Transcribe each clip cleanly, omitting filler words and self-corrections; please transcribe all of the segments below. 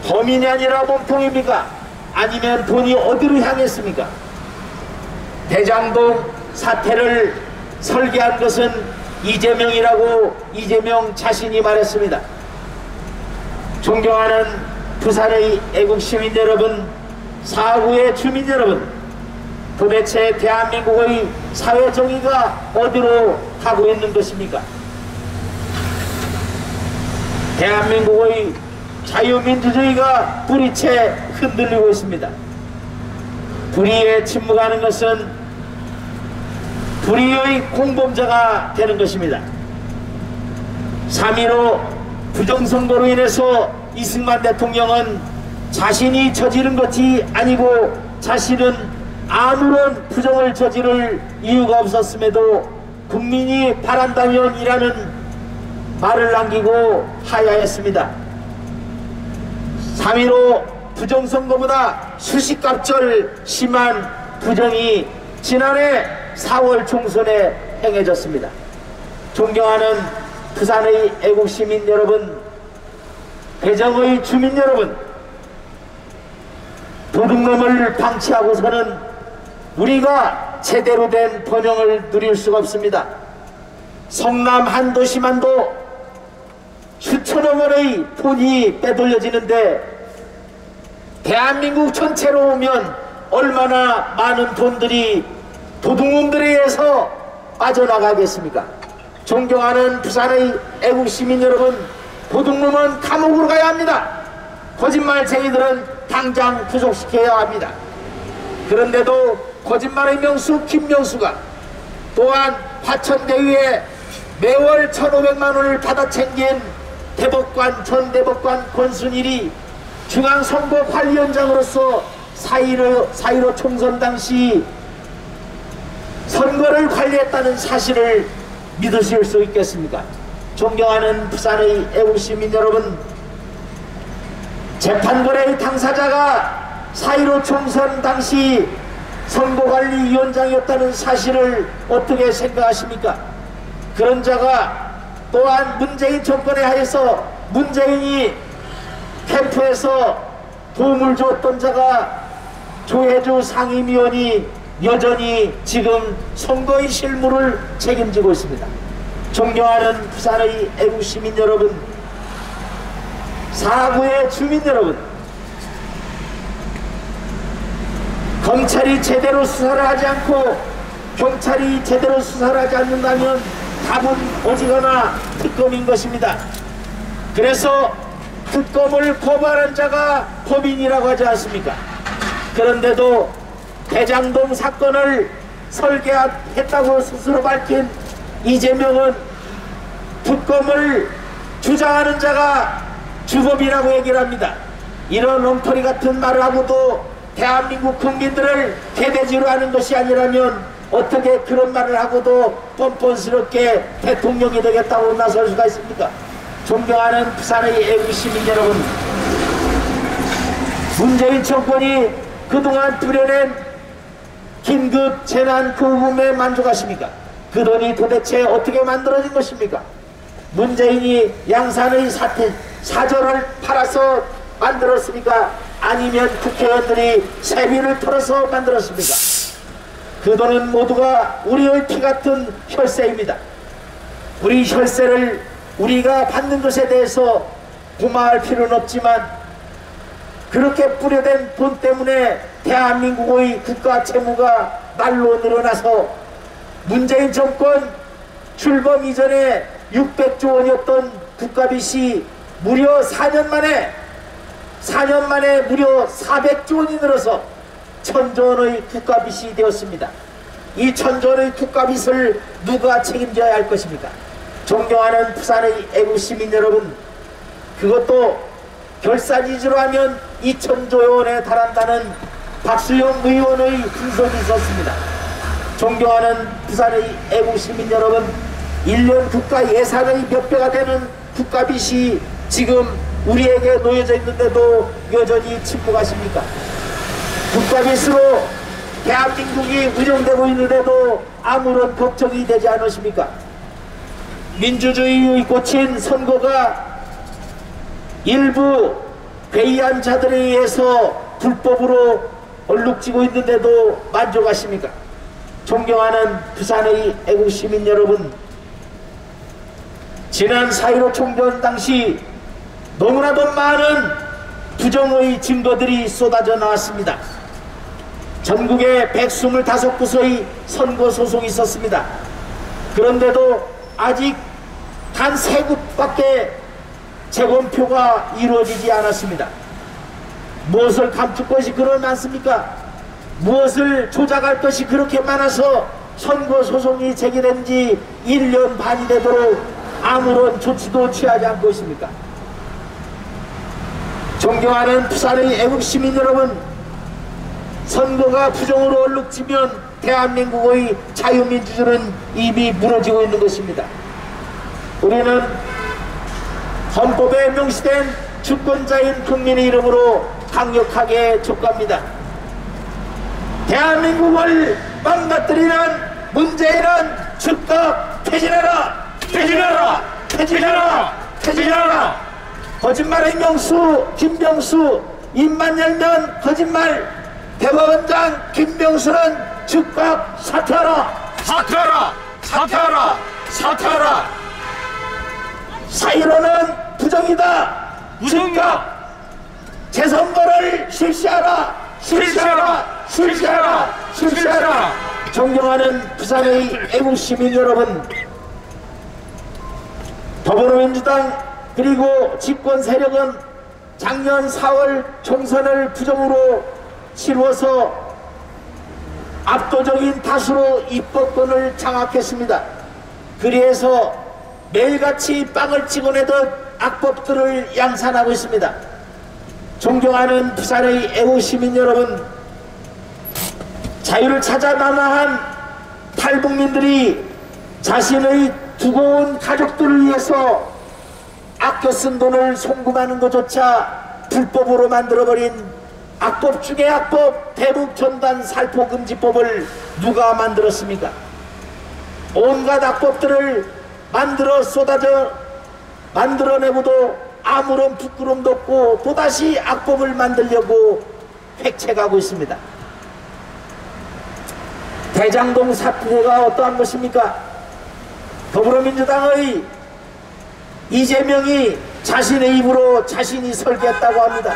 범인이 아니라 몸통입니까? 아니면 돈이 어디로 향했습니까? 대장동 사태를 설계한 것은 이재명이라고 이재명 자신이 말했습니다. 존경하는 부산의 애국시민 여러분, 사구의 주민 여러분, 도대체 대한민국의 사회정의가 어디로 가고 있는 것입니까? 대한민국의 자유민주주의가 뿌리채 흔들리고 있습니다. 불의에 침묵하는 것은 불의의 공범자가 되는 것입니다. 3.15 부정선거로 인해서 이승만 대통령은 자신이 저지른 것이 아니고 자신은 아무런 부정을 저지를 이유가 없었음에도 국민이 바란다면 이라는 말을 남기고 하야했습니다. 3.15 부정선거보다 수십갑절 심한 부정이 지난해 4월 총선에 행해졌습니다. 존경하는 부산의 애국시민 여러분, 대정의 주민 여러분, 도둑놈을 방치하고서는 우리가 제대로 된 번영을 누릴 수가 없습니다. 성남 한 도시만도 수천억 원의 돈이 빼돌려지는데 대한민국 전체로 오면 얼마나 많은 돈들이 도둑놈들에 의해서 빠져나가겠습니까? 존경하는 부산의 애국시민 여러분, 도둑놈은 감옥으로 가야 합니다. 거짓말쟁이들은 당장 구속시켜야 합니다. 그런데도 거짓말의 명수 김명수가 또한 화천대유에 매월 1,500만 원을 받아 챙긴 대법관 전 대법관 권순일이 중앙선거관리위원장으로서 4.15 총선 당시 선거를 관리했다는 사실을 믿으실 수 있겠습니까? 존경하는 부산의 애국시민 여러분, 재판거래의 당사자가 4.15 총선 당시 선거관리위원장이었다는 사실을 어떻게 생각하십니까? 그런 자가 또한 문재인 정권에 하에서 문재인이 캠프에서 도움을 주었던 자가 조혜주 상임위원이 여전히 지금 선거의 실무를 책임지고 있습니다. 존경하는 부산의 애국시민 여러분, 사구의 주민 여러분, 검찰이 제대로 수사를 하지 않고 경찰이 제대로 수사를 하지 않는다면 답은 오지거나 특검인 것입니다. 그래서 특검을 거부하는 자가 법인이라고 하지 않습니까? 그런데도 대장동 사건을 설계했다고 스스로 밝힌 이재명은 특검을 주장하는 자가 주범이라고 얘기를 합니다. 이런 엉터리 같은 말을 하고도 대한민국 국민들을 개돼지로 하는 것이 아니라면 어떻게 그런 말을 하고도 뻔뻔스럽게 대통령이 되겠다고 나설 수가 있습니까? 존경하는 부산의 애국시민 여러분, 문재인 정권이 그동안 부려낸 긴급 재난구호금에 만족하십니까? 그 돈이 도대체 어떻게 만들어진 것입니까? 문재인이 양산의 사절을 팔아서 만들었습니까? 아니면 국회의원들이 세비를 털어서 만들었습니까? 그 돈은 모두가 우리의 피 같은 혈세입니다. 우리 혈세를 우리가 받는 것에 대해서 고마워할 필요는 없지만 그렇게 뿌려댄 돈 때문에 대한민국의 국가 채무가 날로 늘어나서 문재인 정권 출범 이전에 600조 원이었던 국가빚이 무려 4년 만에 무려 400조 원이 늘어서 1,000조 원의 국가빚이 되었습니다. 이 1,000조 원의 국가빚을 누가 책임져야 할 것입니까? 존경하는 부산의 애국시민 여러분, 그것도 결산위주로 하면 2,000조 원에 달한다는 박수영 의원의 분석이 있었습니다. 존경하는 부산의 애국시민 여러분, 1년 국가 예산의 몇 배가 되는 국가빚이 지금 우리에게 놓여져 있는데도 여전히 침묵하십니까? 국가빚으로 대한민국이 운영되고 있는데도 아무런 걱정이 되지 않으십니까? 민주주의의 꽃인 선거가 일부 괴이한 자들에 의해서 불법으로 얼룩지고 있는데도 만족하십니까? 존경하는 부산의 애국시민 여러분, 지난 4.15 총전 당시 너무나도 많은 부정의 증거들이 쏟아져 나왔습니다. 전국에 125구소의 선거소송이 있었습니다. 그런데도 아직 단 3곳밖에 재검표가 이루어지지 않았습니다. 무엇을 감출 것이 그렇게 많습니까? 무엇을 조작할 것이 그렇게 많아서 선거소송이 제기된 지 1년 반이 되도록 아무런 조치도 취하지 않고 있습니까? 존경하는 부산의 애국시민 여러분, 선거가 부정으로 얼룩지면 대한민국의 자유민주주의는 이미 무너지고 있는 것입니다. 우리는 헌법에 명시된 주권자인 국민의 이름으로 강력하게 촉구합니다. 대한민국을 망가뜨리는 문재인은 즉각 퇴진해라! 퇴진해라! 퇴진해라! 퇴진해라! 거짓말의 명수 김병수, 입만 열면 거짓말, 대법원장 김병수는 즉각 사퇴하라! 사퇴하라! 사퇴하라! 사퇴하라! 4.15는 부정이다! 즉각 재선거를 실시하라! 실시하라! 실시하라! 실시하라! 존경하는 부산의 애국시민 여러분, 더불어민주당 그리고 집권 세력은 작년 4월 총선을 부정으로 치루어서 압도적인 다수로 입법권을 장악했습니다. 그래서 매일같이 빵을 찍어내듯 악법들을 양산하고 있습니다. 존경하는 부산의 애국시민 여러분, 자유를 찾아 남아한 탈북민들이 자신의 두고 온 가족들을 위해서 아껴 쓴 돈을 송금하는 것조차 불법으로 만들어버린 악법 중의 악법, 대북전단 살포금지법을 누가 만들었습니까? 온갖 악법들을 만들어내고도 아무런 부끄럼도 없고 또다시 악법을 만들려고 획책하고 있습니다. 대장동 사태가 어떠한 것입니까? 더불어민주당의 이재명이 자신의 입으로 자신이 설계했다고 합니다.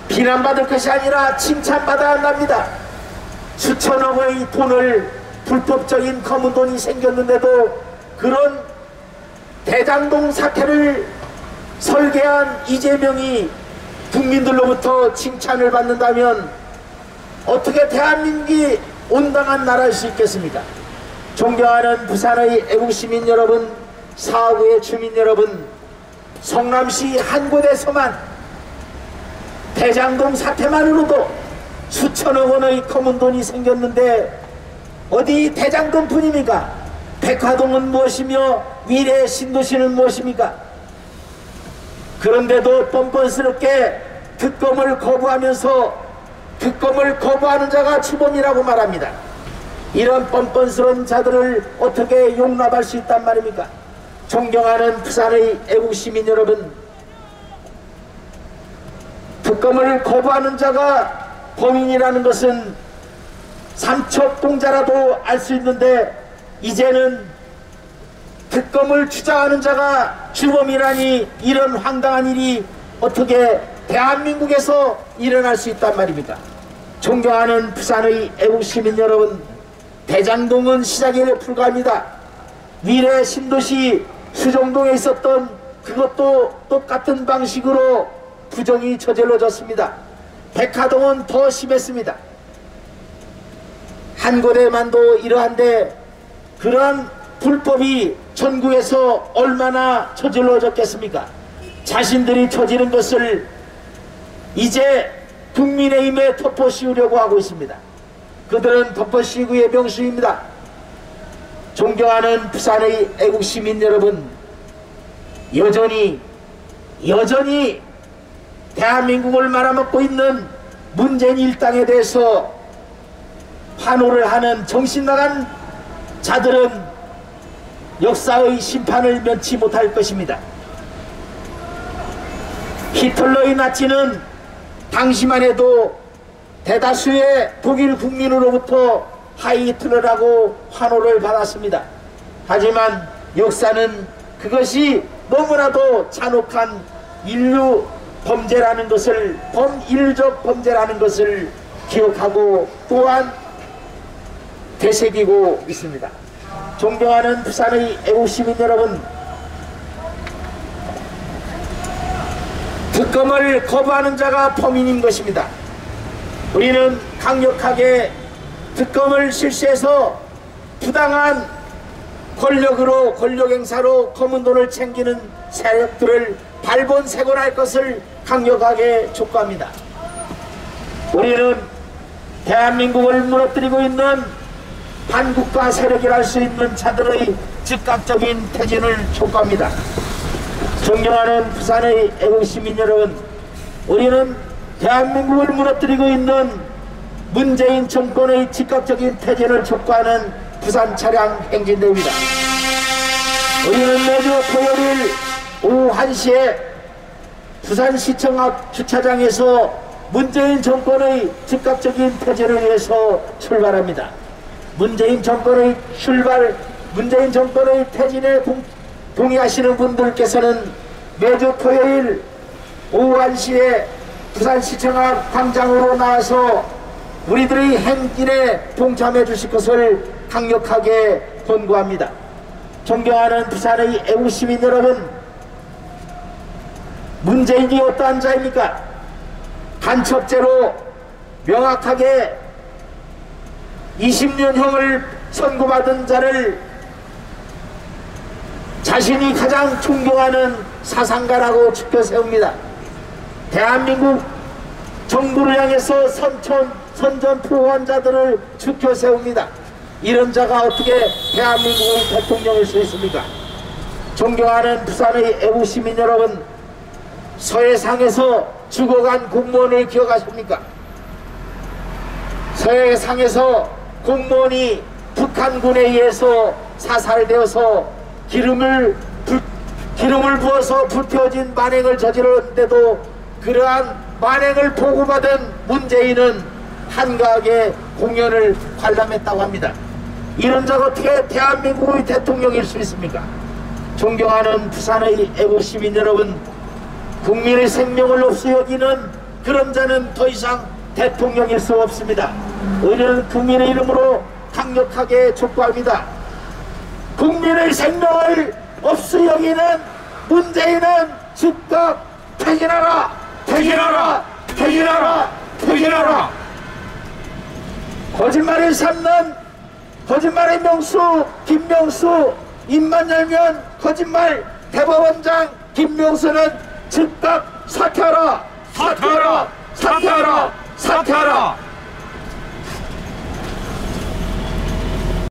비난받을 것이 아니라 칭찬받아야 한답니다. 수천억의 돈을, 불법적인 검은 돈이 생겼는데도 그런 대장동 사태를 설계한 이재명이 국민들로부터 칭찬을 받는다면 어떻게 대한민국이 온당한 나라일 수 있겠습니까? 존경하는 부산의 애국시민 여러분, 사구의 주민 여러분, 성남시 한 곳에서만 대장동 사태만으로도 수천억 원의 검은 돈이 생겼는데 어디 대장동뿐입니까? 백화동은 무엇이며 미래 신도시는 무엇입니까? 그런데도 뻔뻔스럽게 특검을 거부하면서 특검을 거부하는 자가 주범이라고 말합니다. 이런 뻔뻔스러운 자들을 어떻게 용납할 수 있단 말입니까? 존경하는 부산의 애국시민 여러분, 특검을 거부하는 자가 범인이라는 것은 삼척공자라도 알 수 있는데 이제는 특검을 주장하는 자가 주범이라니 이런 황당한 일이 어떻게 대한민국에서 일어날 수 있단 말입니까? 존경하는 부산의 애국시민 여러분, 대장동은 시작에 불과합니다. 미래 신도시 수정동에 있었던 그것도 똑같은 방식으로 부정이 저질러졌습니다. 백화동은 더 심했습니다. 한 곳에만도 이러한데 그러한 불법이 전국에서 얼마나 저질러졌겠습니까? 자신들이 저지른 것을 이제 국민의힘에 덮어씌우려고 하고 있습니다. 그들은 덮어씌우기의 명수입니다. 존경하는 부산의 애국시민 여러분, 여전히 대한민국을 말아먹고 있는 문재인 일당에 대해서 환호를 하는 정신나간 자들은 역사의 심판을 면치 못할 것입니다. 히틀러의 나치는 당시만 해도 대다수의 독일 국민으로부터 하이 히틀러라고 환호를 받았습니다. 하지만 역사는 그것이 너무나도 잔혹한 인류 범죄라는 것을, 범인류적 범죄라는 것을 기억하고 또한 되새기고 있습니다. 존경하는 부산의 애국시민 여러분, 특검을 거부하는 자가 범인인 것입니다. 우리는 강력하게 특검을 실시해서 부당한 권력으로, 권력행사로 검은 돈을 챙기는 세력들을 발본색원할 것을 강력하게 촉구합니다. 우리는 대한민국을 무너뜨리고 있는 반국가 세력이라 할 수 있는 자들의 즉각적인 퇴진을 촉구합니다. 존경하는 부산의 애국시민 여러분, 우리는 대한민국을 무너뜨리고 있는 문재인 정권의 즉각적인 퇴진을 촉구하는 부산 차량 행진대회입니다. 우리는 매주 토요일 오후 1시에 부산시청 앞 주차장에서 문재인 정권의 즉각적인 퇴진을 위해서 출발합니다. 문재인 정권의 퇴진에 동의하시는 분들께서는 매주 토요일 오후 1시에 부산시청 앞 광장으로 나와서 우리들의 행진에 동참해 주실 것을 강력하게 권고합니다. 존경하는 부산의 애국시민 여러분, 문재인이 어떠한 자입니까? 간첩죄로 명확하게 20년형을 선고받은 자를 자신이 가장 존경하는 사상가라고 추켜 세웁니다. 대한민국 정부를 향해서 선전포고한 자들을 추켜 세웁니다. 이런 자가 어떻게 대한민국의 대통령일 수 있습니까? 존경하는 부산의 애국시민 여러분, 서해상에서 죽어간 공무원을 기억하십니까? 서해상에서 공무원이 북한군에 의해서 사살되어서 기름을 부어서 불태워진 만행을 저질렀는데도 그러한 만행을 보고받은 문재인은 한가하게 공연을 관람했다고 합니다. 이런 자가 어떻게 대한민국의 대통령일 수 있습니까? 존경하는 부산의 애국시민 여러분, 국민의 생명을 없이 여기는 그런 자는 더 이상 대통령일 수 없습니다. 우리는 국민의 이름으로 강력하게 촉구합니다. 국민의 생명을 없이 여기는 문재인은 즉각 퇴진하라! 퇴진하라! 퇴진하라! 퇴진하라! 거짓말을 삼는 거짓말의 명수 김명수, 입만 열면 거짓말 대법원장 김명수는 즉각 사퇴하라! 사퇴하라! 사퇴하라! 사퇴하라!